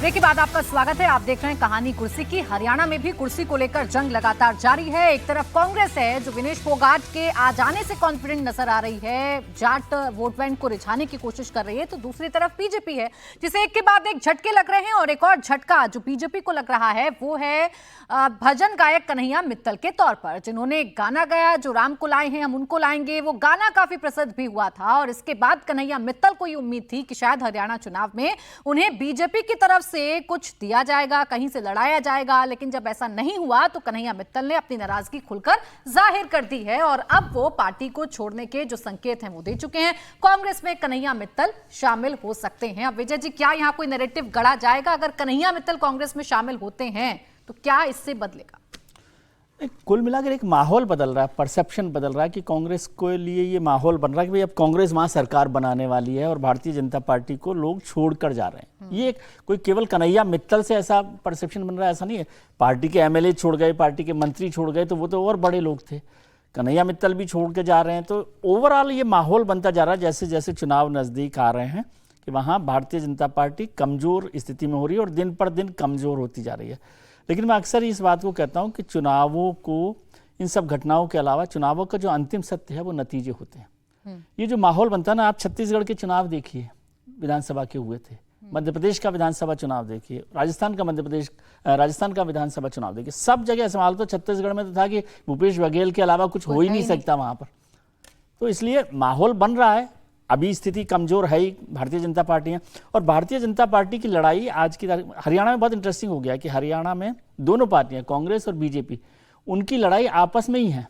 Break के बाद आपका स्वागत है। आप देख रहे हैं कहानी कुर्सी की। हरियाणा में भी कुर्सी को लेकर जंग लगातार जारी है। एक तरफ कांग्रेस है जो विनेश फोगाट के आ जाने से कॉन्फिडेंट नजर आ रही है, जाट वोट बैंक को रिझाने की कोशिश कर रही है, तो दूसरी तरफ बीजेपी है जिसे एक के बाद एक झटके लग रहे हैं। और एक और झटका जो बीजेपी को लग रहा है वो है भजन गायक कन्हैया मित्तल के तौर पर, जिन्होंने गाना गाया जो राम को लाए हैं हम उनको लाएंगे। वो गाना काफी प्रसिद्ध भी हुआ था और इसके बाद कन्हैया मित्तल को ये उम्मीद थी कि शायद हरियाणा चुनाव में उन्हें बीजेपी की तरफ से कुछ दिया जाएगा, कहीं से लड़ाया जाएगा। लेकिन जब ऐसा नहीं हुआ तो कन्हैया मित्तल ने अपनी नाराजगी खुलकर जाहिर कर दी है और अब वो पार्टी को छोड़ने के जो संकेत हैं वो दे चुके हैं। कांग्रेस में कन्हैया मित्तल शामिल हो सकते हैं। अब विजय जी, क्या यहां कोई नैरेटिव गढ़ा जाएगा? अगर कन्हैया मित्तल कांग्रेस में शामिल होते हैं तो क्या इससे बदलेगा? कुल मिलाकर एक माहौल बदल रहा है, परसेप्शन बदल रहा है कि कांग्रेस के लिए ये माहौल बन रहा है कि भाई अब कांग्रेस वहां सरकार बनाने वाली है और भारतीय जनता पार्टी को लोग छोड़कर जा रहे हैं। ये कोई केवल कन्हैया मित्तल से ऐसा परसेप्शन बन रहा है, ऐसा नहीं है। पार्टी के एमएलए छोड़ गए, पार्टी के मंत्री छोड़ गए, तो वो तो और बड़े लोग थे। कन्हैया मित्तल भी छोड़ के जा रहे हैं, तो ओवरऑल ये माहौल बनता जा रहा है जैसे जैसे चुनाव नजदीक आ रहे हैं कि वहाँ भारतीय जनता पार्टी कमजोर स्थिति में हो रही है और दिन पर दिन कमजोर होती जा रही है। लेकिन मैं अक्सर इस बात को कहता हूं कि चुनावों को, इन सब घटनाओं के अलावा चुनावों का जो अंतिम सत्य है वो नतीजे होते हैं। ये जो माहौल बनता है ना, आप छत्तीसगढ़ के चुनाव देखिए, विधानसभा के हुए थे, मध्य प्रदेश का विधानसभा चुनाव देखिए, राजस्थान का विधानसभा चुनाव देखिए, सब जगह सवाल तो छत्तीसगढ़ में तो था कि भूपेश बघेल के अलावा कुछ हो ही नहीं सकता वहां पर। तो इसलिए माहौल बन रहा है। अभी स्थिति कमजोर है ही भारतीय जनता पार्टी है और भारतीय जनता पार्टी की लड़ाई आज की तारीख हरियाणा में बहुत इंटरेस्टिंग हो गया कि हरियाणा में दोनों पार्टियां, कांग्रेस और बीजेपी, उनकी लड़ाई आपस में ही है।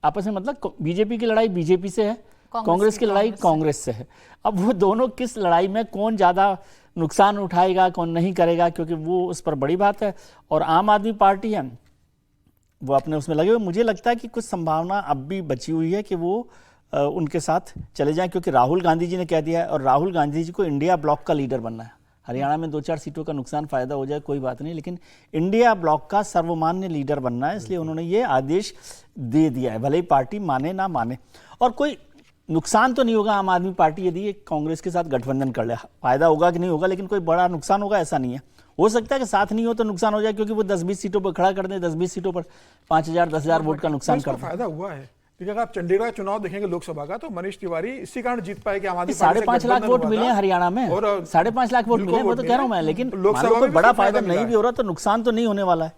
आपस में मतलब बीजेपी की लड़ाई बीजेपी से है, कांग्रेस की लड़ाई कांग्रेस से है। अब वो दोनों किस लड़ाई में कौन ज्यादा नुकसान उठाएगा, कौन नहीं करेगा, क्योंकि वो उस पर बड़ी बात है। और आम आदमी पार्टी है वो अपने उसमें लगे हुए। मुझे लगता है कि कुछ संभावना अब भी बची हुई है कि वो उनके साथ चले जाएं, क्योंकि राहुल गांधी जी ने कह दिया है और राहुल गांधी जी को इंडिया ब्लॉक का लीडर बनना है। हरियाणा में 2-4 सीटों का नुकसान फायदा हो जाए कोई बात नहीं, लेकिन इंडिया ब्लॉक का सर्वमान्य लीडर बनना है। इसलिए उन्होंने ये आदेश दे दिया है, भले ही पार्टी माने ना माने। और कोई नुकसान तो नहीं होगा आम आदमी पार्टी यदि ये कांग्रेस के साथ गठबंधन कर ले। फायदा होगा कि नहीं होगा, लेकिन कोई बड़ा नुकसान होगा ऐसा नहीं है। हो सकता है कि साथ नहीं हो तो नुकसान हो जाए, क्योंकि वो 10-20 सीटों पर खड़ा कर दें, 10-20 सीटों पर 5,000-10,000 वोट का नुकसान कर दें। फायदा हुआ है। अगर आप चंडीगढ़ का चुनाव देखेंगे लोकसभा का, तो मनीष तिवारी इसी कारण जीत पाए कि आम आदमी पार्टी 5.5 लाख वोट मिले हरियाणा में, और 5.5 लाख वोट मिले, वो तो कह रहा हूं मैं। लेकिन लोकसभा में बड़ा फायदा नहीं भी हो रहा तो नुकसान तो नहीं होने वाला है।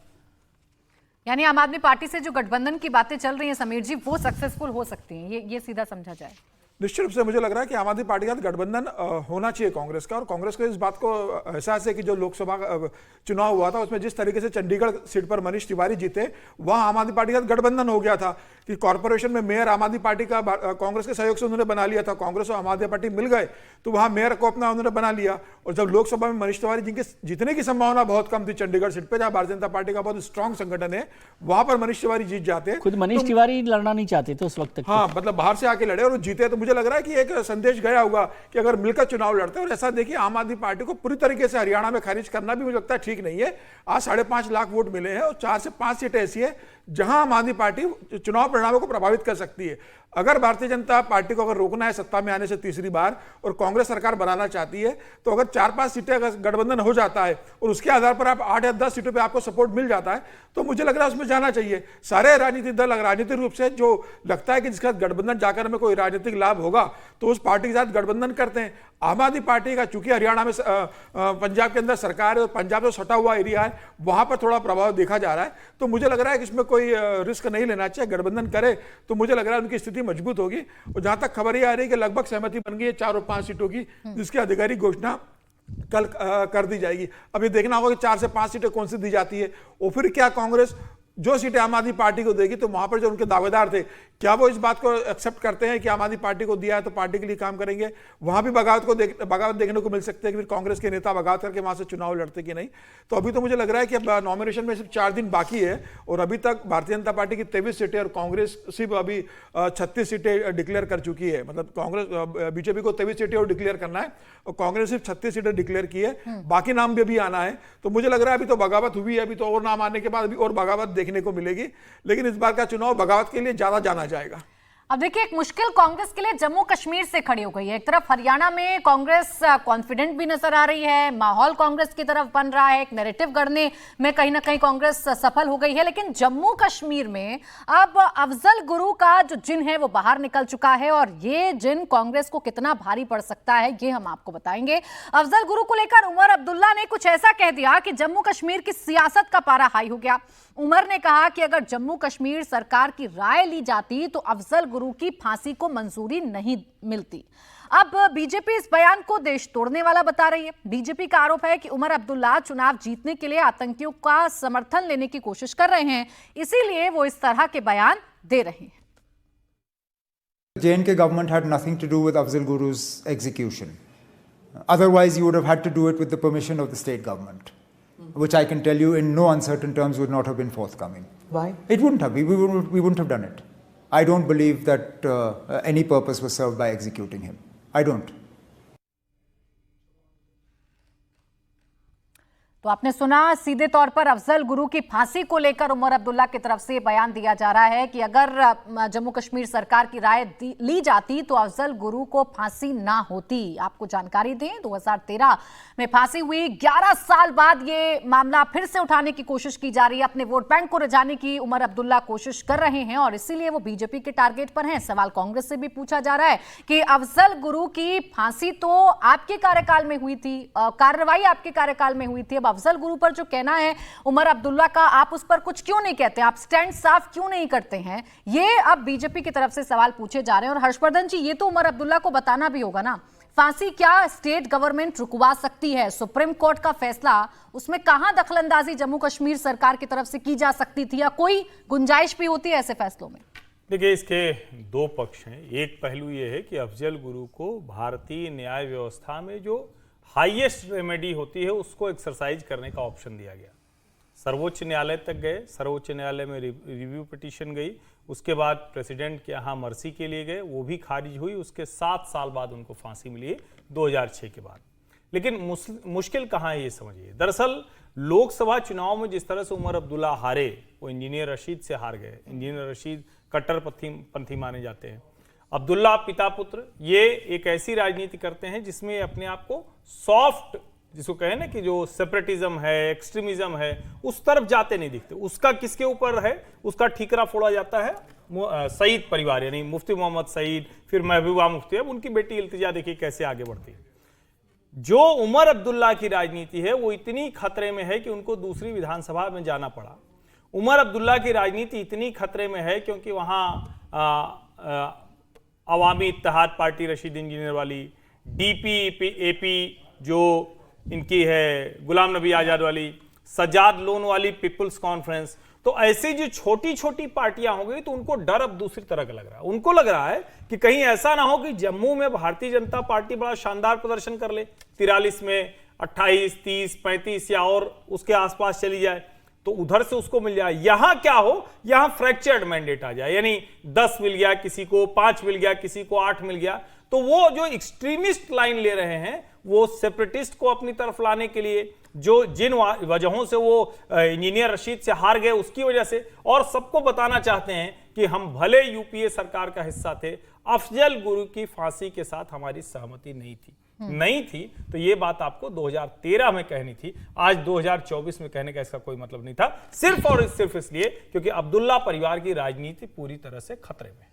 यानी आम आदमी पार्टी से जो गठबंधन की बातें चल रही हैं समीर जी, वो सक्सेसफुल हो सकती हैं, ये सीधा समझा जाए? निश्चित रूप से मुझे लग रहा है कि आम आदमी पार्टी का गठबंधन होना चाहिए कांग्रेस का। और कांग्रेस को इस बात को एहसास है कि जो लोकसभा चुनाव हुआ था उसमें जिस तरीके से चंडीगढ़ सीट पर मनीष तिवारी जीते, वहां आम आदमी पार्टी का गठबंधन हो गया था कि कॉर्पोरेशन में मेयर आम आदमी पार्टी का कांग्रेस के सहयोग से उन्होंने बना लिया था। कांग्रेस और आम आदमी पार्टी मिल गए तो वहां मेयर को अपना उन्होंने बना लिया। और जब लोकसभा में मनीष तिवारी जिनके जीतने की संभावना बहुत कम थी चंडीगढ़ सीट पर, जहां भारतीय जनता पार्टी का बहुत स्ट्रांग संगठन है, वहां पर मनीष तिवारी जीत जाते। खुद मनीष तिवारी लड़ना नहीं चाहते थे उस वक्त तक। हाँ, मतलब बाहर से आके लड़े और जीते। तो मुझे लग रहा है कि एक संदेश गया होगा कि अगर मिलकर चुनाव लड़ते हैं। और ऐसा देखिए, आम आदमी पार्टी को पूरी तरीके से हरियाणा में खारिज करना भी मुझे लगता है ठीक नहीं है। आज 5.5 लाख वोट मिले हैं और 4 से 5 सीटें ऐसी है जहां आम आदमी पार्टी चुनाव परिणामों को प्रभावित कर सकती है। अगर भारतीय जनता पार्टी को अगर रोकना है सत्ता में आने से तीसरी बार और कांग्रेस सरकार बनाना चाहती है, तो अगर 4-5 सीटें अगर गठबंधन हो जाता है और उसके आधार पर आप 8 या 10 सीटों पे आपको सपोर्ट मिल जाता है, तो मुझे लग रहा है उसमें जाना चाहिए। सारे राजनीतिक दल अगर राजनीतिक रूप से जो लगता है कि जिसका गठबंधन जाकर हमें कोई राजनीतिक लाभ होगा तो उस पार्टी के साथ गठबंधन करते हैं। आम आदमी पार्टी का चूंकि हरियाणा में पंजाब के अंदर सरकार है और पंजाब से सटा हुआ एरिया है, वहां पर थोड़ा प्रभाव देखा जा रहा है। तो मुझे लग रहा है कि इसमें कोई रिस्क नहीं लेना चाहिए। गठबंधन करे तो मुझे लग रहा है उनकी स्थिति मजबूत होगी। और जहां तक खबर ये आ रही है कि लगभग सहमति बन गई है 4 और 5 सीटों की, जिसकी आधिकारिक घोषणा कल कर दी जाएगी। अब ये देखना होगा कि 4 से 5 सीटें कौन सी दी जाती है और फिर क्या कांग्रेस जो सीटें आम आदमी पार्टी को देगी तो वहां पर जो उनके दावेदार थे, क्या वो इस बात को एक्सेप्ट करते हैं कि आम आदमी पार्टी को दिया है तो पार्टी के लिए काम करेंगे? वहां भी बगावत देखने को मिल सकते हैं कि फिर कांग्रेस के नेता बगावत करके वहां से चुनाव लड़ते कि नहीं। तो अभी तो मुझे लग रहा है कि अब नॉमिनेशन में सिर्फ 4 दिन बाकी है और अभी तक भारतीय जनता पार्टी की 23 सीटें और कांग्रेस सिर्फ अभी 36 सीटें डिक्लेयर कर चुकी है। मतलब कांग्रेस बीजेपी को 23 सीटें और डिक्लेयर करना है और कांग्रेस सिर्फ 36 सीटें डिक्लेयर की है, बाकी नाम भी अभी आना है। तो मुझे लग रहा है अभी तो बगावत हुई है, अभी तो और नाम आने के बाद अभी और बगावत देखने को मिलेगी। लेकिन इस बार का चुनाव बगावत के लिए ज्यादा जाना जाएगा। अब देखिए, एक मुश्किल कांग्रेस के लिए जम्मू कश्मीर से खड़ी हो गई है। एक तरफ हरियाणा में कांग्रेस कॉन्फिडेंट भी नजर आ रही है, माहौल कांग्रेस की तरफ बन रहा है, एक नैरेटिव गढ़ने में कहीं ना कहीं कांग्रेस सफल हो गई है। लेकिन जम्मू कश्मीर में अब अफजल गुरु का जो जिन है वो बाहर निकल चुका है, और ये जिन कांग्रेस को कितना भारी पड़ सकता है ये हम आपको बताएंगे। अफजल गुरु को लेकर उमर अब्दुल्ला ने कुछ ऐसा कह दिया कि जम्मू कश्मीर की सियासत का पारा हाई हो गया। उमर ने कहा कि अगर जम्मू कश्मीर सरकार की राय ली जाती तो अफजल गुरु की फांसी को मंजूरी नहीं मिलती। अब बीजेपी इस बयान को देश तोड़ने वाला बता रही है। बीजेपी का आरोप है कि उमर अब्दुल्ला चुनाव जीतने के लिए आतंकियों का समर्थन लेने की कोशिश कर रहे हैं, इसीलिए वो इस तरह के बयान दे रहे हैं। J&K government had nothing to do with Afzal Guru's execution. Otherwise, you would have had to do it with the permission of the state government, which I can tell you in no uncertain terms would not have been forthcoming. Why? It wouldn't have. We wouldn't have done it. I don't believe that any purpose was served by executing him. I don't. तो आपने सुना, सीधे तौर पर अफजल गुरु की फांसी को लेकर उमर अब्दुल्ला की तरफ से बयान दिया जा रहा है कि अगर जम्मू कश्मीर सरकार की राय ली जाती तो अफजल गुरु को फांसी ना होती। आपको जानकारी दें, 2013 में फांसी हुई, 11 साल बाद ये मामला फिर से उठाने की कोशिश की जा रही है। अपने वोट बैंक को रिझाने की उमर अब्दुल्ला कोशिश कर रहे हैं और इसीलिए वो बीजेपी के टारगेट पर हैं। सवाल कांग्रेस से भी पूछा जा रहा है कि अफजल गुरु की फांसी तो आपके कार्यकाल में हुई थी, कार्रवाई आपके कार्यकाल में हुई थी, अब अफजल गुरु पर जो कहना है उमर अब्दुल्ला का, आप उस पर कुछ क्यों नहीं कहते, आप स्टैंड साफ क्यों नहीं करते हैं? ये अब बीजेपी की तरफ से सवाल पूछे जा रहे हैं। और हर्षवर्धन जी, ये तो उमर अब्दुल्ला को बताना भी होगा ना, फांसी क्या स्टेट गवर्नमेंट रुकवा सकती है? सुप्रीम कोर्ट का फैसला, उसमें कहां दखलंदाजी जम्मू कश्मीर सरकार की तरफ से की जा सकती थी, या कोई गुंजाइश भी होती है ऐसे फैसलों में? देखिए, इसके दो पक्ष हैं। एक पहलू ये है कि अफजल गुरु को भारतीय न्याय व्यवस्था में जो हाईएस्ट रेमेडी होती है उसको एक्सरसाइज करने का ऑप्शन दिया गया। सर्वोच्च न्यायालय तक गए, सर्वोच्च न्यायालय में रिव्यू पिटीशन गई, उसके बाद प्रेसिडेंट के यहाँ मर्सी के लिए गए, वो भी खारिज हुई। उसके 7 साल बाद उनको फांसी मिली 2006 के बाद। लेकिन मुश्किल कहाँ है ये समझिए। दरअसल लोकसभा चुनाव में जिस तरह से उमर अब्दुल्ला हारे, वो इंजीनियर रशीद से हार गए। इंजीनियर रशीद कट्टरपंथी माने जाते हैं। अब्दुल्ला पिता पुत्र ये एक ऐसी राजनीति करते हैं जिसमें अपने आप को सॉफ्ट, जिसको कहें ना कि जो सेपरेटिज्म है, एक्सट्रीमिज्म है, उस तरफ जाते नहीं दिखते। उसका किसके ऊपर है, उसका ठीकरा फोड़ा जाता है सईद परिवार, यानी मुफ्ती मोहम्मद सईद, फिर महबूबा मुफ्ती, अब उनकी बेटी इल्तिजा देखिए कैसे आगे बढ़ती है। जो उमर अब्दुल्ला की राजनीति है वो इतनी खतरे में है कि उनको दूसरी विधानसभा में जाना पड़ा। उमर अब्दुल्ला की राजनीति इतनी खतरे में है क्योंकि वहाँ अवामी इत्तेहाद पार्टी रशीद इंजीनियर वाली, DPAP जो इनकी है गुलाम नबी आज़ाद वाली, सज्जाद लोन वाली पीपल्स कॉन्फ्रेंस, तो ऐसी जो छोटी छोटी पार्टियां हो गई तो उनको डर अब दूसरी तरह का लग रहा है। उनको लग रहा है कि कहीं ऐसा ना हो कि जम्मू में भारतीय जनता पार्टी बड़ा शानदार प्रदर्शन कर ले, 43 में 28, 30, 35 या और उसके आसपास चली जाए तो उधर से उसको मिल जाए। यहां क्या हो, यहां फ्रैक्चर्ड मैंडेट आ जाए, यानी 10 मिल गया किसी को, 5 मिल गया किसी को, 8 मिल गया। तो वो जो एक्सट्रीमिस्ट लाइन ले रहे हैं वो सेपरेटिस्ट को अपनी तरफ लाने के लिए, जो जिन वजहों से वो इंजीनियर रशीद से हार गए उसकी वजह से, और सबको बताना चाहते हैं कि हम भले यूपीए सरकार का हिस्सा थे, अफजल गुरु की फांसी के साथ हमारी सहमति नहीं थी। तो ये बात आपको 2013 में कहनी थी, आज 2024 में कहने का इसका कोई मतलब नहीं था, सिर्फ और सिर्फ इसलिए क्योंकि अब्दुल्ला परिवार की राजनीति पूरी तरह से खतरे में।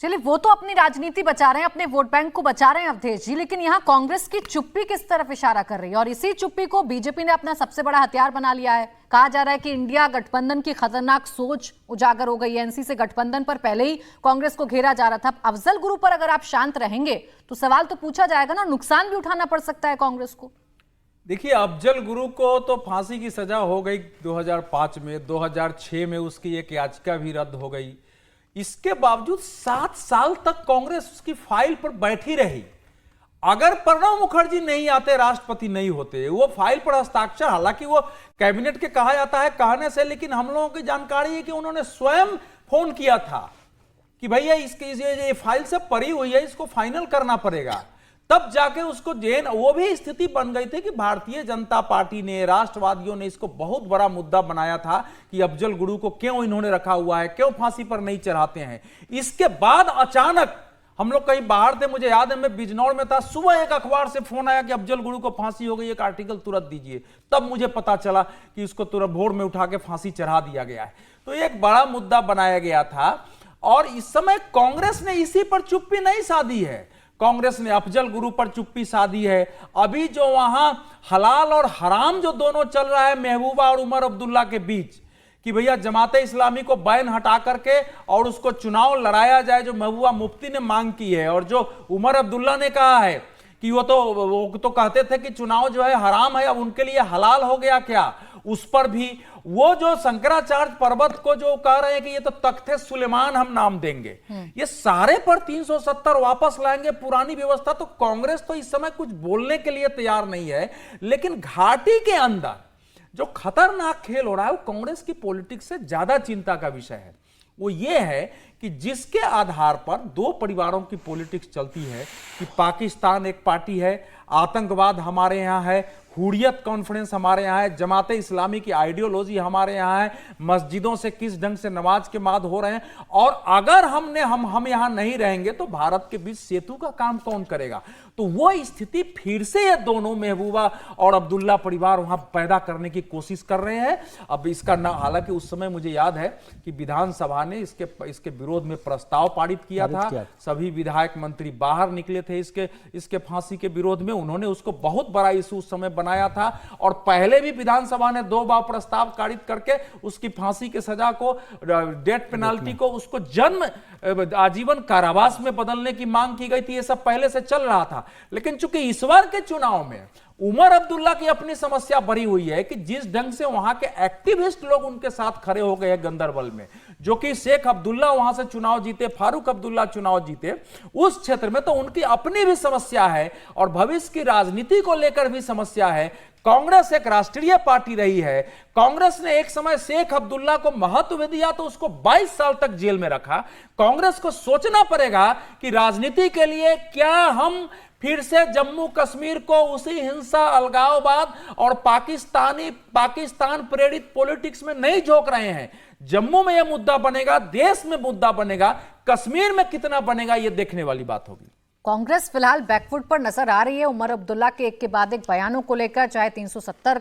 चलिए, वो तो अपनी राजनीति बचा रहे हैं, अपने वोट बैंक को बचा रहे हैं अवधेश जी, लेकिन यहाँ कांग्रेस की चुप्पी किस तरफ इशारा कर रही है? और इसी चुप्पी को बीजेपी ने अपना सबसे बड़ा हथियार बना लिया है। कहा जा रहा है कि इंडिया गठबंधन की खतरनाक सोच उजागर हो गई है। एनसी से गठबंधन पर पहले ही कांग्रेस को घेरा जा रहा था। अफजल गुरु पर अगर आप शांत रहेंगे तो सवाल तो पूछा जाएगा ना, नुकसान भी उठाना पड़ सकता है कांग्रेस को। देखिए, अफजल गुरु को तो फांसी की सजा हो गई 2005 में, 2006 में उसकी एक याचिका भी रद्द हो गई। इसके बावजूद 7 साल तक कांग्रेस उसकी फाइल पर बैठी रही। अगर प्रणब मुखर्जी नहीं आते, राष्ट्रपति नहीं होते, वो फाइल पर हस्ताक्षर, हालांकि वो कैबिनेट के कहा जाता है कहने से, लेकिन हम लोगों की जानकारी है कि उन्होंने स्वयं फोन किया था कि भैया इसकी ये फाइल से पड़ी हुई है, इसको फाइनल करना पड़ेगा। तब जाके उसको जेल, वो भी स्थिति बन गई थी कि भारतीय जनता पार्टी ने, राष्ट्रवादियों ने इसको बहुत बड़ा मुद्दा बनाया था कि अफजल गुरु को क्यों इन्होंने रखा हुआ है, क्यों फांसी पर नहीं चढ़ाते हैं। इसके बाद अचानक हम लोग कहीं बाहर थे, मुझे याद है मैं बिजनौर में था, सुबह एक अखबार से फोन आया कि अफजल गुरु को फांसी हो गई, एक आर्टिकल तुरंत दीजिए। तब मुझे पता चला कि उसको तुरंत भोर में उठा के फांसी चढ़ा दिया गया है। तो एक बड़ा मुद्दा बनाया गया था और इस समय कांग्रेस ने इसी पर चुप्पी नहीं साधी है। कांग्रेस ने अफजल गुरु पर चुप्पी साधी है। अभी जो वहां हलाल और हराम जो दोनों चल रहा है महबूबा और उमर अब्दुल्ला के बीच, कि भैया जमाते इस्लामी को बैन हटा करके और उसको चुनाव लड़ाया जाए, जो महबूबा मुफ्ती ने मांग की है, और जो उमर अब्दुल्ला ने कहा है कि वो तो कहते थे कि चुनाव जो है हराम है, अब उनके लिए हलाल हो गया क्या, उस पर भी वो जो शंकराचार्य पर्वत को जो कह रहे हैं कि ये तो तख्ते सुलेमान हम नाम देंगे, ये सारे पर 370 वापस लाएंगे, पुरानी व्यवस्था। तो कांग्रेस तो इस समय कुछ बोलने के लिए तैयार नहीं है, लेकिन घाटी के अंदर जो खतरनाक खेल हो रहा है वो कांग्रेस की पॉलिटिक्स से ज्यादा चिंता का विषय है। वो ये है कि जिसके आधार पर दो परिवारों की पॉलिटिक्स चलती है कि पाकिस्तान एक पार्टी है, आतंकवाद हमारे यहाँ है, हुर्रियत कॉन्फ्रेंस हमारे यहाँ है, जमाते इस्लामी की आइडियोलॉजी हमारे यहाँ है, मस्जिदों से किस ढंग से नमाज के बाद हो रहे हैं, और अगर हम यहाँ नहीं रहेंगे तो भारत के बीच सेतु का काम कौन करेगा। तो वो स्थिति फिर से ये दोनों महबूबा और अब्दुल्ला परिवार वहां पैदा करने की कोशिश कर रहे हैं। अब इसका ना, हालांकि उस समय मुझे याद है कि विधानसभा ने इसके विरोध में प्रस्ताव पारित किया था, सभी विधायक मंत्री बाहर निकले थे इसके फांसी के विरोध में, उन्होंने उसको बहुत बड़ा इशू उस समय बनाया था। और पहले भी विधानसभा ने 2 बार प्रस्ताव पारित करके उसकी फांसी की सजा को, डेथ पेनाल्टी को, उसको आजीवन कारावास में बदलने की मांग की गई थी। ये सब पहले से चल रहा था, लेकिन चूंकि इस बार के चुनाव में उमर अब्दुल्ला की अपनी समस्या भरी हुई है कि जिस ढंग से वहां के एक्टिविस्ट लोग उनके साथ खड़े हो गए हैं गंदरबल में, जो कि शेख अब्दुल्ला वहां से चुनाव जीते, फारूक अब्दुल्ला चुनाव जीते, उस क्षेत्र में तो उनकी अपनी भी समस्या है और भविष्य की राजनीति को लेकर भी समस्या है। कांग्रेस एक राष्ट्रीय पार्टी रही है, कांग्रेस ने एक समय शेख अब्दुल्ला को महत्व दिया तो उसको 22 साल तक जेल में रखा। कांग्रेस को सोचना पड़ेगा कि राजनीति के लिए क्या हम फिर से जम्मू कश्मीर को उसी हिंसा, अलगाववाद और पाकिस्तान प्रेरित पॉलिटिक्स में नहीं झोंक रहे हैं। जम्मू में यह मुद्दा बनेगा, देश में मुद्दा बनेगा, कश्मीर में कितना बनेगा यह देखने वाली बात होगी। कांग्रेस फिलहाल बैकफुट पर नजर आ रही है उमर अब्दुल्ला के एक के बाद एक बयानों को लेकर, चाहे 370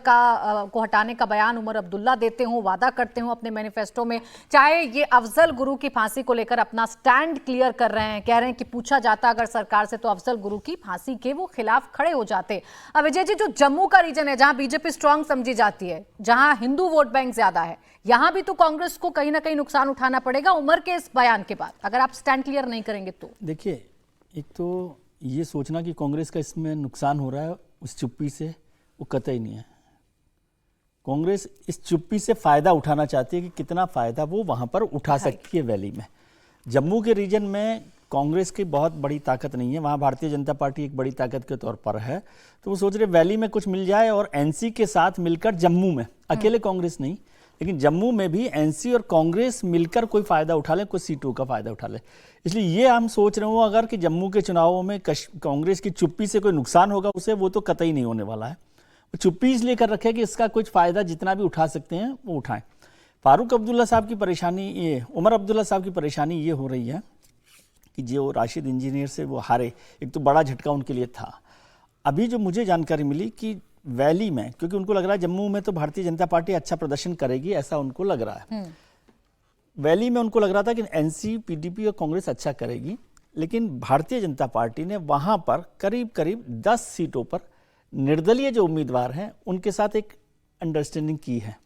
को हटाने का बयान उमर अब्दुल्ला देते हो, वादा करते हो अपने मैनिफेस्टो में, चाहे ये अफजल गुरु की फांसी को लेकर अपना स्टैंड क्लियर कर रहे हैं, कह रहे हैं कि पूछा जाता अगर सरकार से तो अफजल गुरु की फांसी के वो खिलाफ खड़े हो जाते। अब विजय जी, जो जम्मू का रीजन है जहां बीजेपी स्ट्रांग समझी जाती है, जहां हिंदू वोट बैंक ज्यादा है, यहां भी तो कांग्रेस को कहीं ना कहीं नुकसान उठाना पड़ेगा उमर के इस बयान के बाद, अगर आप स्टैंड क्लियर नहीं करेंगे तो। देखिए, एक तो ये सोचना कि कांग्रेस का इसमें नुकसान हो रहा है उस चुप्पी से, वो कतई नहीं है। कांग्रेस इस चुप्पी से फायदा उठाना चाहती है कि कितना फायदा वो वहां पर उठा सकती है वैली में। जम्मू के रीजन में कांग्रेस की बहुत बड़ी ताकत नहीं है, वहां भारतीय जनता पार्टी एक बड़ी ताकत के तौर पर है, तो वो सोच रहे वैली में कुछ मिल जाए और एनसी के साथ मिलकर जम्मू में, अकेले कांग्रेस नहीं लेकिन जम्मू में भी एनसी और कांग्रेस मिलकर कोई फायदा उठा ले, कुछ सीटों का फायदा उठा ले। इसलिए ये हम सोच रहे हो अगर कि जम्मू के चुनावों में कांग्रेस की चुप्पी से कोई नुकसान होगा उसे, वो तो कतई नहीं होने वाला है। चुप्पी इसलिए कर रखे कि इसका कुछ फायदा जितना भी उठा सकते हैं वो उठाएं। फारूक अब्दुल्ला साहब की परेशानी, ये उमर अब्दुल्ला साहब की परेशानी ये हो रही है कि जो राशिद इंजीनियर से वो हारे, एक तो बड़ा झटका उनके लिए था। अभी जो मुझे जानकारी मिली कि वैली में, क्योंकि उनको लग रहा है जम्मू में तो भारतीय जनता पार्टी अच्छा प्रदर्शन करेगी, ऐसा उनको लग रहा है, वैली में उनको लग रहा था कि एनसी, पीडीपी और कांग्रेस अच्छा करेगी, लेकिन भारतीय जनता पार्टी ने वहां पर करीब करीब 10 सीटों पर निर्दलीय जो उम्मीदवार हैं उनके साथ एक अंडरस्टैंडिंग की है।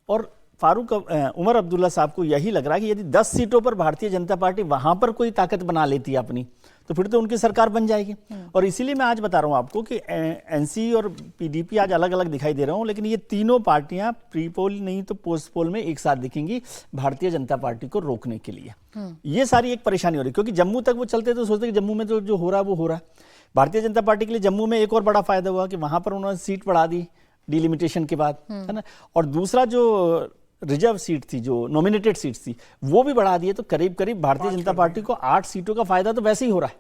और उमर अब्दुल्ला साहब को यही लग रहा है कि यदि 10 सीटों पर भारतीय जनता पार्टी वहां पर कोई ताकत बना लेती है अपनी, तो फिर तो उनकी सरकार बन जाएगी। और इसीलिए मैं आज बता रहा हूं आपको कि एनसी और पीडीपी आज अलग अलग दिखाई दे रहा हूं, लेकिन ये तीनों पार्टियां प्री पोल नहीं तो पोस्ट पोल में एक साथ दिखेंगी भारतीय जनता पार्टी को रोकने के लिए। ये सारी एक परेशानी हो रही, क्योंकि जम्मू तक वो चलते तो सोचते कि जम्मू में तो जो हो रहा है वो हो रहा है। भारतीय जनता पार्टी के लिए जम्मू में एक और बड़ा फायदा हुआ कि वहां पर उन्होंने सीट बढ़ा दी डिलिमिटेशन के बाद, है ना। और दूसरा जो रिजर्व सीट थी, जो नॉमिनेटेड सीट थी, वो भी बढ़ा दिए, तो करीब करीब भारतीय जनता पार्टी को 8 सीटों का फायदा तो वैसे ही हो रहा है।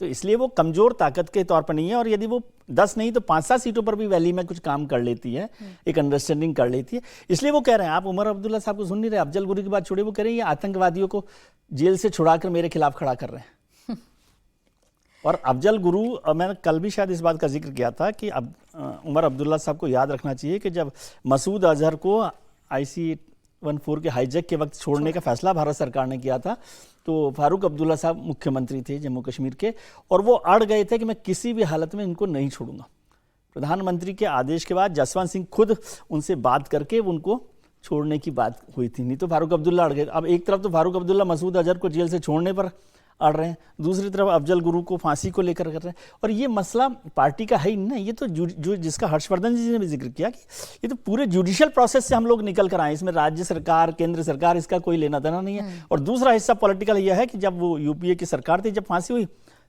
तो इसलिए वो कमजोर ताकत के तौर पर नहीं है, और यदि वो 10 नहीं तो 5-7 सीटों पर भी वैली में कुछ काम कर लेती है, एक अंडरस्टैंडिंग कर लेती है, इसलिए वो कह रहे हैं। आप उमर अब्दुल्ला साहब को सुन नहीं रहे, अफजल गुरु की बात छोड़िए, वो कह रहे हैं ये आतंकवादियों को जेल से छुड़ाकर मेरे खिलाफ खड़ा कर रहे हैं। और अफजल गुरु, मैंने कल भी शायद इस बात का जिक्र किया था कि अब उमर अब्दुल्ला साहब को याद रखना चाहिए कि जब मसूद अजहर को IC-14 के हाईजैक के वक्त छोड़ने का फैसला भारत सरकार ने किया था, तो फारूक अब्दुल्ला साहब मुख्यमंत्री थे जम्मू कश्मीर के, और वो अड़ गए थे कि मैं किसी भी हालत में इनको नहीं छोड़ूंगा। प्रधानमंत्री के आदेश के बाद जसवंत सिंह खुद उनसे बात करके उनको छोड़ने की बात हुई थी, नहीं तो फारूक अब्दुल्ला अड़ गए। अब एक तरफ तो फारूक अब्दुल्ला मसूद अजहर को जेल से छोड़ने पर अड़ रहे हैं, दूसरी तरफ अफजल गुरु को फांसी को लेकर कर रहे हैं। और ये मसला पार्टी का है ही नहीं, ये तो जो जिसका हर्षवर्धन जी ने भी जिक्र किया कि ये तो पूरे जुडिशियल प्रोसेस से हम लोग निकल कर आए, इसमें राज्य सरकार केंद्र सरकार इसका कोई लेना देना नहीं है। और दूसरा हिस्सा पॉलिटिकल यह है कि जब वो UPA की सरकार थी, जब फांसी हुई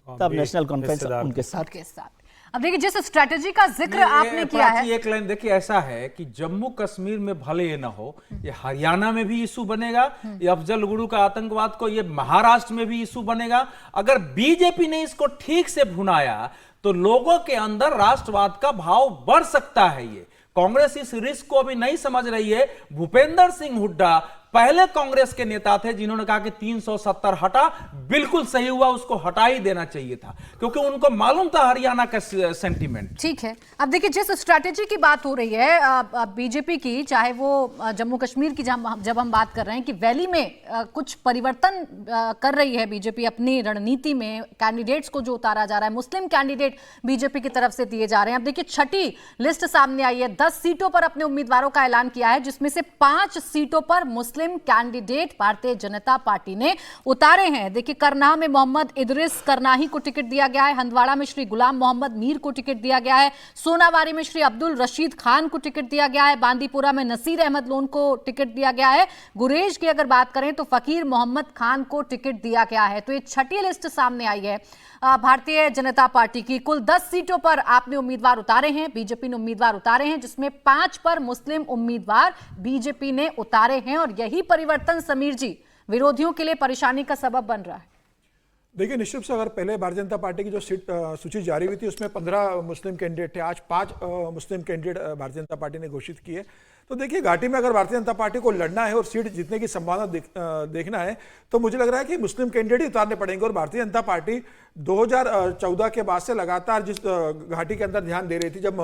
तब नेशनल कॉन्फ्रेंस उनके साथ। अब देखिए जिस स्ट्रेटेजी का जिक्र आपने किया है, एक लाइन देखिए, ऐसा है कि जम्मू कश्मीर में भले ये ना हो, ये हरियाणा में भी इशू बनेगा, ये अफजल गुरु का आतंकवाद को ये महाराष्ट्र में भी इशू बनेगा। अगर बीजेपी ने इसको ठीक से भुनाया तो लोगों के अंदर राष्ट्रवाद का भाव बढ़ सकता है। ये कांग्रेस इस रिस्क को अभी नहीं समझ रही है। भूपेंद्र सिंह हुड्डा पहले कांग्रेस के नेता थे जिन्होंने कहा कि 370 हटा, बिल्कुल सही हुआ, उसको हटा ही देना चाहिए था, क्योंकि उनको मालूम था हरियाणा का सेंटीमेंट। ठीक है, अब देखिए जिस स्ट्रैटेजी की बात हो रही है बीजेपी की, चाहे वो जम्मू कश्मीर की जब हम बात कर रहे हैं कि वैली में कुछ परिवर्तन कर रही है बीजेपी अपनी रणनीति में, कैंडिडेट्स को जो उतारा जा रहा है, मुस्लिम कैंडिडेट बीजेपी की तरफ से दिए जा रहे हैं। अब देखिए छठी लिस्ट सामने आई है, 10 सीटों पर अपने उम्मीदवारों का ऐलान किया है, जिसमें से 5 सीटों पर मुस्लिम कैंडिडेट भारतीय जनता पार्टी ने उतारे हैं। देखिए करनाह में मोहम्मद इदरिस करनाही को टिकट दिया गया है, हंदवाड़ा में श्री गुलाम मोहम्मद मीर को टिकट दिया गया है, सोनावारी में श्री अब्दुल रशीद खान को टिकट दिया गया है, बांदीपुरा में नसीर अहमद लोन को टिकट दिया गया है, गुरेज की अगर बात करें तो फकीर मोहम्मद खान को टिकट दिया गया है। तो ये छठी लिस्ट सामने आई है भारतीय जनता पार्टी की। कुल 10 सीटों पर आपने उम्मीदवार उतारे हैं, बीजेपी ने उम्मीदवार उतारे हैं, जिसमें 5 पर मुस्लिम उम्मीदवार बीजेपी ने उतारे हैं। और यही परिवर्तन समीर जी विरोधियों के लिए परेशानी का सबब बन रहा है। देखिए निश्चित रूप से अगर पहले भारतीय जनता पार्टी की जो सीट सूची जारी हुई थी उसमें 15 मुस्लिम कैंडिडेट थे, आज 5 मुस्लिम कैंडिडेट भारतीय जनता पार्टी ने घोषित किए। तो देखिए घाटी में अगर भारतीय जनता पार्टी को लड़ना है और सीट जीतने की संभावना देखना है तो मुझे लग रहा है कि मुस्लिम कैंडिडेट ही उतारने पड़ेंगे। और भारतीय जनता पार्टी 2014 के बाद से लगातार जिस घाटी के अंदर ध्यान दे रही थी, जब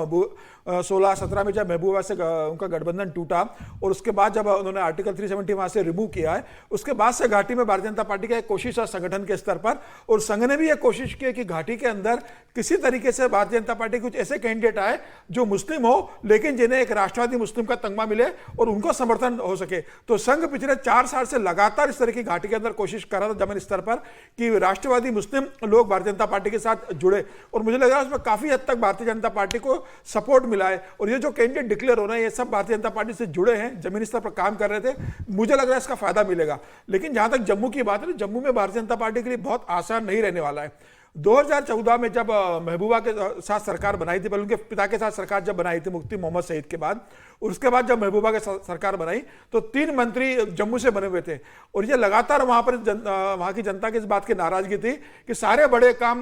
16-17 में जब महबूबा से उनका गठबंधन टूटा और उसके बाद जब उन्होंने आर्टिकल 370 वहां से रिमूव किया है, उसके बाद से घाटी में भारतीय जनता पार्टी का एक कोशिश है संगठन के स्तर पर, और संघ ने भी एक कोशिश की कि घाटी के अंदर किसी तरीके से भारतीय जनता पार्टी कुछ ऐसे कैंडिडेट आए जो मुस्लिम हो लेकिन जिन्हें एक राष्ट्रवादी मुस्लिम का तगमा मिले और उनको समर्थन हो सके। तो संघ पिछले 4 साल से लगातार इस तरह की घाटी के अंदर कोशिश कर रहा था जमीन स्तर पर कि राष्ट्रवादी मुस्लिम लोग भारतीय जनता पार्टी के साथ जुड़े, और मुझे लग रहा है उसमें काफी हद तक भारतीय जनता पार्टी को सपोर्ट मिला है। और ये जो कैंडिडेट डिक्लेयर हो रहे हैं ये सब भारतीय जनता पार्टी से जुड़े हैं, जमीनी स्तर पर काम कर रहे थे, मुझे लग रहा है इसका फायदा मिलेगा। लेकिन जहां तक जम्मू की बात है, जम्मू में भारतीय जनता पार्टी के लिए बहुत आसान नहीं रहने वाला है। 2014 में जब महबूबा के साथ सरकार बनाई थी, पहले उनके पिता के साथ सरकार जब बनाई थी मुफ्ती मोहम्मद सईद के बाद, और उसके बाद जब महबूबा के सरकार बनाई तो 3 मंत्री जम्मू से बने हुए थे। और ये लगातार वहां की जनता की इस बात की नाराजगी थी कि सारे बड़े काम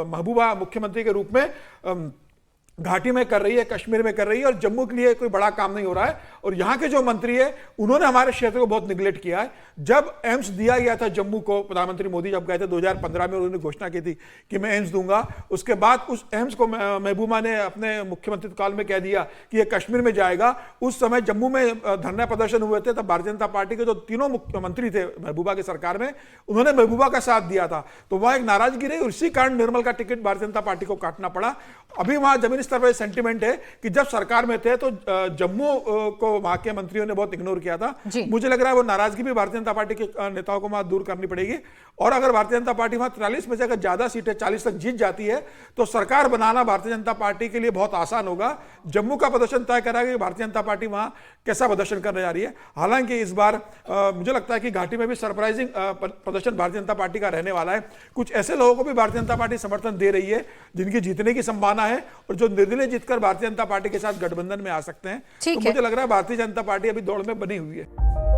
महबूबा मुख्यमंत्री के रूप में घाटी में कर रही है, कश्मीर में कर रही है, और जम्मू के लिए कोई बड़ा काम नहीं हो रहा है। और यहाँ के जो मंत्री है उन्होंने हमारे क्षेत्र को बहुत निगलेक्ट किया है। जब एम्स दिया गया था जम्मू को, प्रधानमंत्री मोदी जब गए थे 2015 में, उन्होंने घोषणा की थी कि मैं एम्स दूंगा, उसके बाद उस एम्स को महबूबा ने अपने मुख्यमंत्री काल में कह दिया कि यह कश्मीर में जाएगा। उस समय जम्मू में धरना प्रदर्शन हुए थे, तब भारतीय जनता पार्टी के जो तीनों मुख्यमंत्री थे महबूबा की सरकार में, उन्होंने महबूबा का साथ दिया था। तो वहां एक नाराजगी रही, उसी कारण निर्मल का टिकट भारतीय जनता पार्टी को काटना पड़ा। अभी वहां जमीनी स्तर पर सेंटिमेंट है कि जब सरकार में थे तो जम्मू को वहां के मंत्रियों ने बहुत इग्नोर किया था। मुझे लग रहा है वो नाराजगी भी भारतीय जनता पार्टी के नेताओं को वहां दूर करनी पड़ेगी। और अगर भारतीय जनता पार्टी वहां 43 में से अगर ज्यादा सीटें 40 तक जीत जाती है तो सरकार बनाना भारतीय जनता पार्टी के लिए बहुत आसान होगा। जम्मू का प्रदर्शन तय करेगा कि भारतीय जनता पार्टी वहां कैसा प्रदर्शन करने जा रही है। हालांकि इस बार मुझे लगता है कि घाटी में भी सरप्राइजिंग प्रदर्शन भारतीय जनता पार्टी का रहने वाला है। कुछ ऐसे लोगों को भी भारतीय जनता पार्टी समर्थन दे रही है जिनकी जीतने की संभावना है और जो निर्दलीय जीतकर भारतीय जनता पार्टी के साथ गठबंधन में आ सकते हैं। तो मुझे लग रहा है भारतीय जनता पार्टी अभी दौड़ में बनी हुई है।